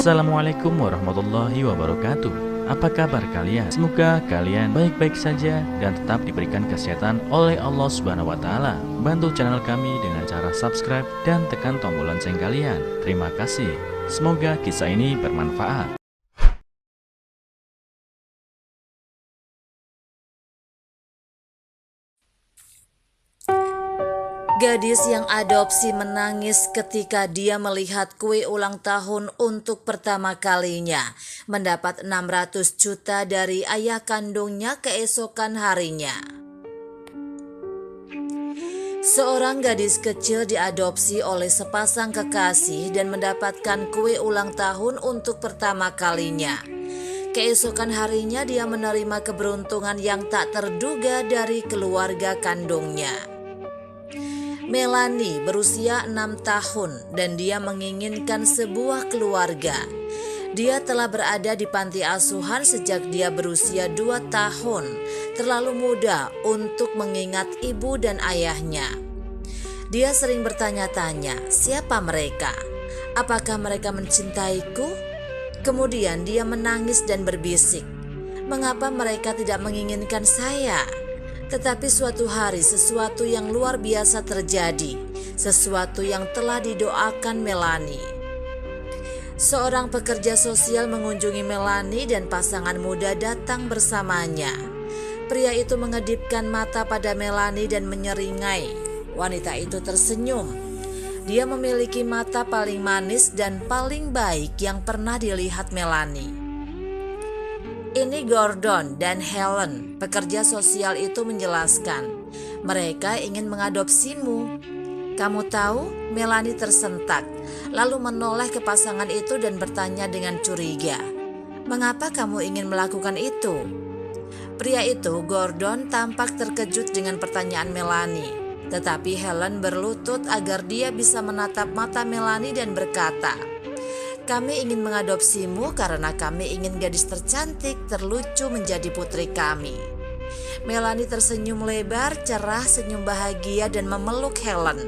Assalamualaikum warahmatullahi wabarakatuh. Apa kabar kalian? Semoga kalian baik-baik saja dan tetap diberikan kesehatan oleh Allah Subhanahu wa Ta'ala. Bantu channel kami dengan cara subscribe dan tekan tombol lonceng kalian. Terima kasih. Semoga kisah ini bermanfaat. Gadis yang adopsi menangis ketika dia melihat kue ulang tahun untuk pertama kalinya mendapat 600 juta dari ayah kandungnya keesokan harinya. Seorang gadis kecil diadopsi oleh sepasang kekasih dan mendapatkan kue ulang tahun untuk pertama kalinya. Keesokan harinya dia menerima keberuntungan yang tak terduga dari keluarga kandungnya. Melanie berusia 6 tahun dan dia menginginkan sebuah keluarga. Dia telah berada di panti asuhan sejak dia berusia 2 tahun, terlalu muda untuk mengingat ibu dan ayahnya. Dia sering bertanya-tanya, siapa mereka? Apakah mereka mencintaiku? Kemudian dia menangis dan berbisik, mengapa mereka tidak menginginkan saya? Tetapi suatu hari sesuatu yang luar biasa terjadi, sesuatu yang telah didoakan Melanie. Seorang pekerja sosial mengunjungi Melanie dan pasangan muda datang bersamanya. Pria itu mengedipkan mata pada Melanie dan menyeringai. Wanita itu tersenyum. Dia memiliki mata paling manis dan paling baik yang pernah dilihat Melanie. Ini Gordon dan Helen, pekerja sosial itu menjelaskan. Mereka ingin mengadopsimu. Kamu tahu, Melanie tersentak, lalu menoleh ke pasangan itu dan bertanya dengan curiga. Mengapa kamu ingin melakukan itu? Pria itu, Gordon, tampak terkejut dengan pertanyaan Melanie. Tetapi Helen berlutut agar dia bisa menatap mata Melanie dan berkata, kami ingin mengadopsimu karena kami ingin gadis tercantik, terlucu menjadi putri kami. Melanie tersenyum lebar, cerah, senyum bahagia dan memeluk Helen.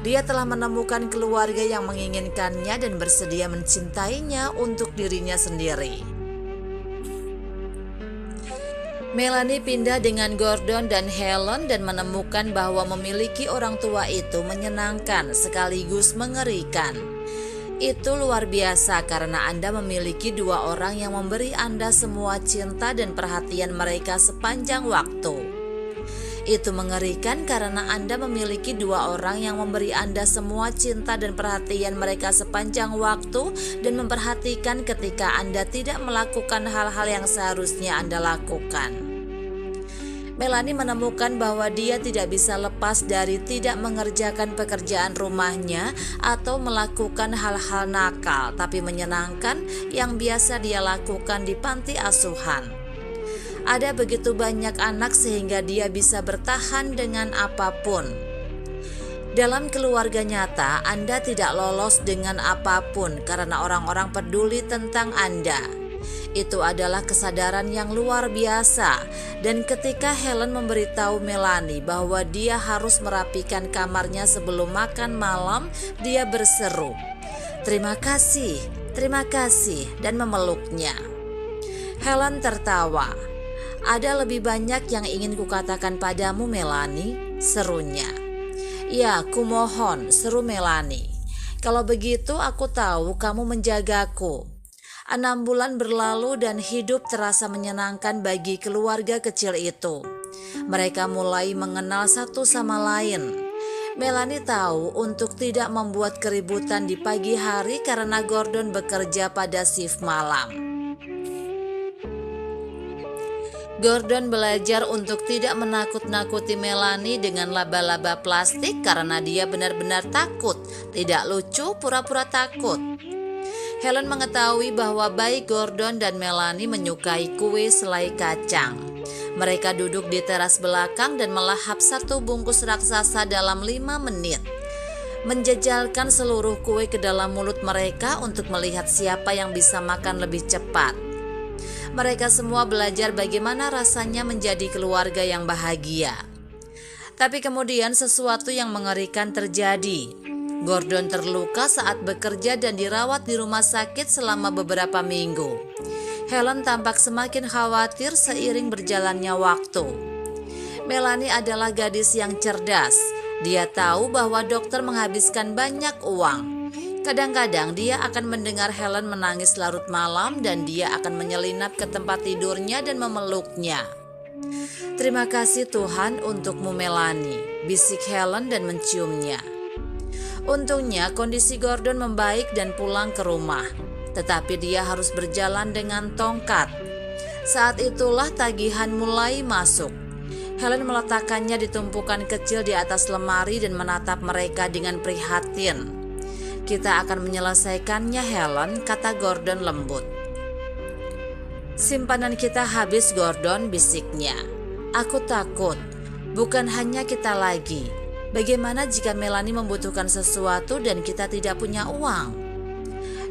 Dia telah menemukan keluarga yang menginginkannya dan bersedia mencintainya untuk dirinya sendiri. Melanie pindah dengan Gordon dan Helen dan menemukan bahwa memiliki orang tua itu menyenangkan sekaligus mengerikan. Itu luar biasa karena Anda memiliki dua orang yang memberi Anda semua cinta dan perhatian mereka sepanjang waktu. Itu mengerikan karena Anda memiliki dua orang yang memberi Anda semua cinta dan perhatian mereka sepanjang waktu dan memperhatikan ketika Anda tidak melakukan hal-hal yang seharusnya Anda lakukan. Melanie menemukan bahwa dia tidak bisa lepas dari tidak mengerjakan pekerjaan rumahnya atau melakukan hal-hal nakal tapi menyenangkan yang biasa dia lakukan di panti asuhan. Ada begitu banyak anak sehingga dia bisa bertahan dengan apapun. Dalam keluarga nyata, Anda tidak lolos dengan apapun karena orang-orang peduli tentang Anda. Itu adalah kesadaran yang luar biasa. Dan ketika Helen memberitahu Melanie bahwa dia harus merapikan kamarnya sebelum makan malam, dia berseru, terima kasih, dan memeluknya. Helen tertawa. Ada lebih banyak yang ingin kukatakan padamu, Melanie, serunya. Ya, kumohon, seru Melanie. Kalau begitu aku tahu kamu menjagaku. 6 bulan berlalu dan hidup terasa menyenangkan bagi keluarga kecil itu. Mereka mulai mengenal satu sama lain. Melanie tahu untuk tidak membuat keributan di pagi hari karena Gordon bekerja pada shift malam. Gordon belajar untuk tidak menakut-nakuti Melanie dengan laba-laba plastik karena dia benar-benar takut, tidak lucu, pura-pura takut. Helen mengetahui bahwa baik Gordon dan Melanie menyukai kue selai kacang. Mereka duduk di teras belakang dan melahap satu bungkus raksasa dalam 5 menit. Menjejalkan seluruh kue ke dalam mulut mereka untuk melihat siapa yang bisa makan lebih cepat. Mereka semua belajar bagaimana rasanya menjadi keluarga yang bahagia. Tapi kemudian sesuatu yang mengerikan terjadi. Gordon terluka saat bekerja dan dirawat di rumah sakit selama beberapa minggu. Helen tampak semakin khawatir seiring berjalannya waktu. Melanie adalah gadis yang cerdas. Dia tahu bahwa dokter menghabiskan banyak uang. Kadang-kadang dia akan mendengar Helen menangis larut malam dan dia akan menyelinap ke tempat tidurnya dan memeluknya. "Terima kasih Tuhan untukmu Melanie," bisik Helen dan menciumnya. Untungnya kondisi Gordon membaik dan pulang ke rumah, tetapi dia harus berjalan dengan tongkat. Saat itulah tagihan mulai masuk. Helen meletakkannya di tumpukan kecil di atas lemari dan menatap mereka dengan prihatin. "Kita akan menyelesaikannya Helen," kata Gordon lembut. "Simpanan kita habis Gordon," bisiknya. "Aku takut, bukan hanya kita lagi. Bagaimana jika Melanie membutuhkan sesuatu dan kita tidak punya uang?"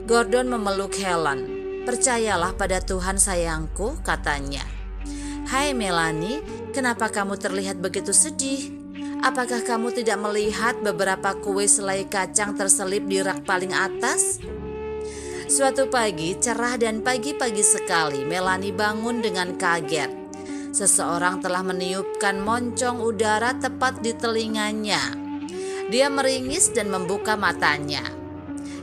Gordon memeluk Helen. "Percayalah pada Tuhan sayangku," katanya. "Hai Melanie, kenapa kamu terlihat begitu sedih? Apakah kamu tidak melihat beberapa kue selai kacang terselip di rak paling atas?" Suatu pagi cerah dan pagi-pagi sekali, Melanie bangun dengan kaget. Seseorang telah meniupkan moncong udara tepat di telinganya. Dia meringis dan membuka matanya.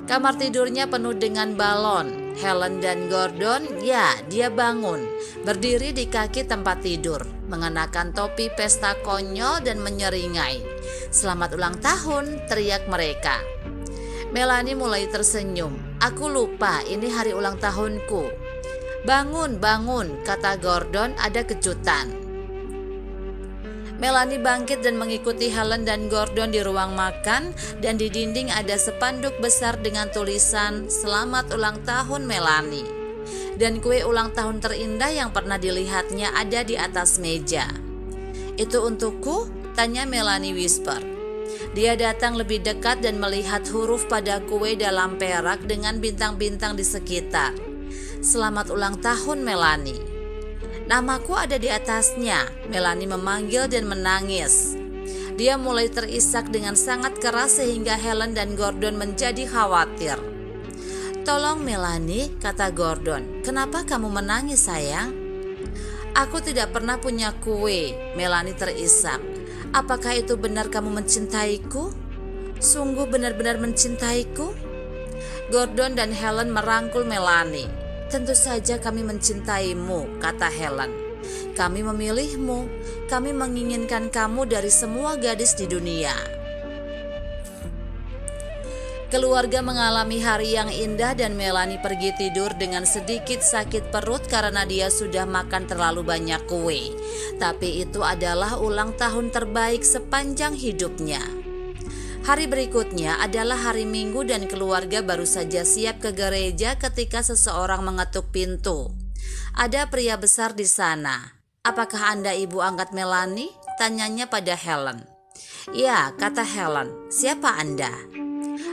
Kamar tidurnya penuh dengan balon. Helen dan Gordon, dia bangun, berdiri di kaki tempat tidur, mengenakan topi pesta konyol dan menyeringai. "Selamat ulang tahun," teriak mereka. Melanie mulai tersenyum. "Aku lupa, ini hari ulang tahunku." "Bangun, bangun," kata Gordon, "ada kejutan." Melanie bangkit dan mengikuti Helen dan Gordon di ruang makan, dan di dinding ada spanduk besar dengan tulisan "Selamat ulang tahun Melanie." Dan kue ulang tahun terindah yang pernah dilihatnya ada di atas meja. "Itu untukku?" tanya Melanie whisper. Dia datang lebih dekat dan melihat huruf pada kue dalam perak dengan bintang-bintang di sekitar. "Selamat ulang tahun Melanie." "Namaku ada di atasnya," Melanie memanggil dan menangis. Dia mulai terisak dengan sangat keras sehingga Helen dan Gordon menjadi khawatir. "Tolong Melanie," kata Gordon, "kenapa kamu menangis sayang?" "Aku tidak pernah punya kue," Melanie terisak. "Apakah itu benar kamu mencintaiku? Sungguh benar-benar mencintaiku?" Gordon dan Helen merangkul Melanie. "Tentu saja kami mencintaimu," kata Helen. "Kami memilihmu. Kami menginginkan kamu dari semua gadis di dunia." Keluarga mengalami hari yang indah dan Melanie pergi tidur dengan sedikit sakit perut karena dia sudah makan terlalu banyak kue. Tapi itu adalah ulang tahun terbaik sepanjang hidupnya. Hari berikutnya adalah hari Minggu dan keluarga baru saja siap ke gereja ketika seseorang mengetuk pintu. "Ada pria besar di sana. Apakah Anda ibu angkat Melanie?" tanyanya pada Helen. "Ya," kata Helen. "Siapa Anda?"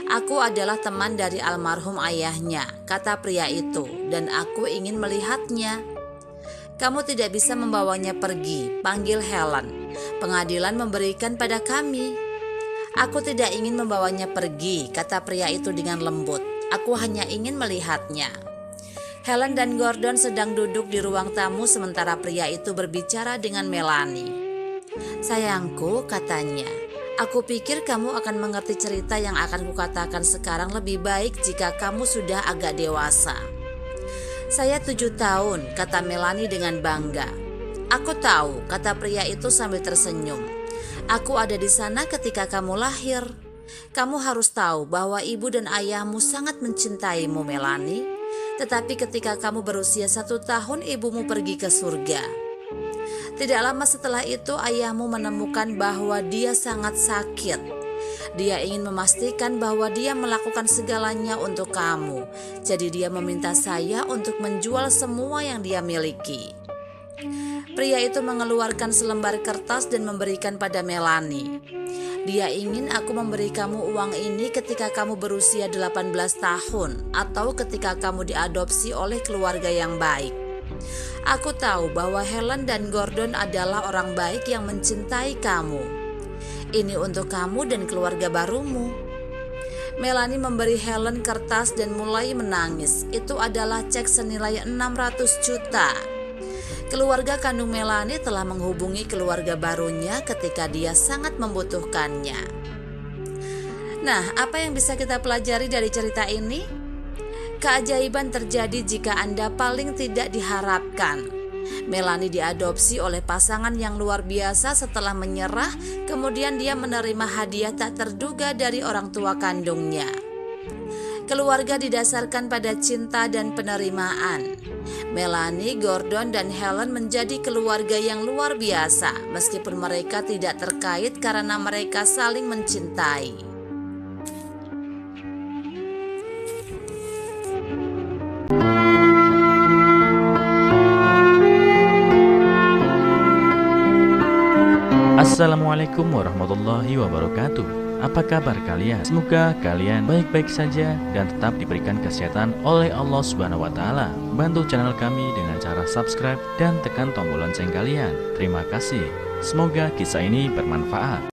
"Aku adalah teman dari almarhum ayahnya," kata pria itu, "dan aku ingin melihatnya." "Kamu tidak bisa membawanya pergi," panggil Helen. "Pengadilan memberikan pada kami." "Aku tidak ingin membawanya pergi," kata pria itu dengan lembut. "Aku hanya ingin melihatnya." Helen dan Gordon sedang duduk di ruang tamu sementara pria itu berbicara dengan Melanie. "Sayangku," katanya, "aku pikir kamu akan mengerti cerita yang akan kukatakan sekarang lebih baik jika kamu sudah agak dewasa." "Saya 7 tahun," kata Melanie dengan bangga. "Aku tahu," kata pria itu sambil tersenyum. "Aku ada di sana ketika kamu lahir. Kamu harus tahu bahwa ibu dan ayahmu sangat mencintaimu Melanie. Tetapi ketika kamu berusia 1 tahun ibumu pergi ke surga. Tidak lama setelah itu ayahmu menemukan bahwa dia sangat sakit. Dia ingin memastikan bahwa dia melakukan segalanya untuk kamu. Jadi dia meminta saya untuk menjual semua yang dia miliki." Pria itu mengeluarkan selembar kertas dan memberikan pada Melanie. "Dia ingin aku memberi kamu uang ini ketika kamu berusia 18 tahun atau ketika kamu diadopsi oleh keluarga yang baik. Aku tahu bahwa Helen dan Gordon adalah orang baik yang mencintai kamu. Ini untuk kamu dan keluarga barumu." Melanie memberi Helen kertas dan mulai menangis. Itu adalah cek senilai 600 juta. Keluarga kandung Melanie telah menghubungi keluarga barunya ketika dia sangat membutuhkannya. Nah, apa yang bisa kita pelajari dari cerita ini? Keajaiban terjadi jika Anda paling tidak diharapkan. Melanie diadopsi oleh pasangan yang luar biasa setelah menyerah, kemudian dia menerima hadiah tak terduga dari orang tua kandungnya. Keluarga didasarkan pada cinta dan penerimaan. Melanie, Gordon, dan Helen menjadi keluarga yang luar biasa, meskipun mereka tidak terkait karena mereka saling mencintai. Assalamualaikum warahmatullahi wabarakatuh. Apa kabar kalian? Semoga kalian baik-baik saja dan tetap diberikan kesehatan oleh Allah Subhanahu wa taala. Bantu channel kami dengan cara subscribe dan tekan tombol lonceng kalian. Terima kasih. Semoga kisah ini bermanfaat.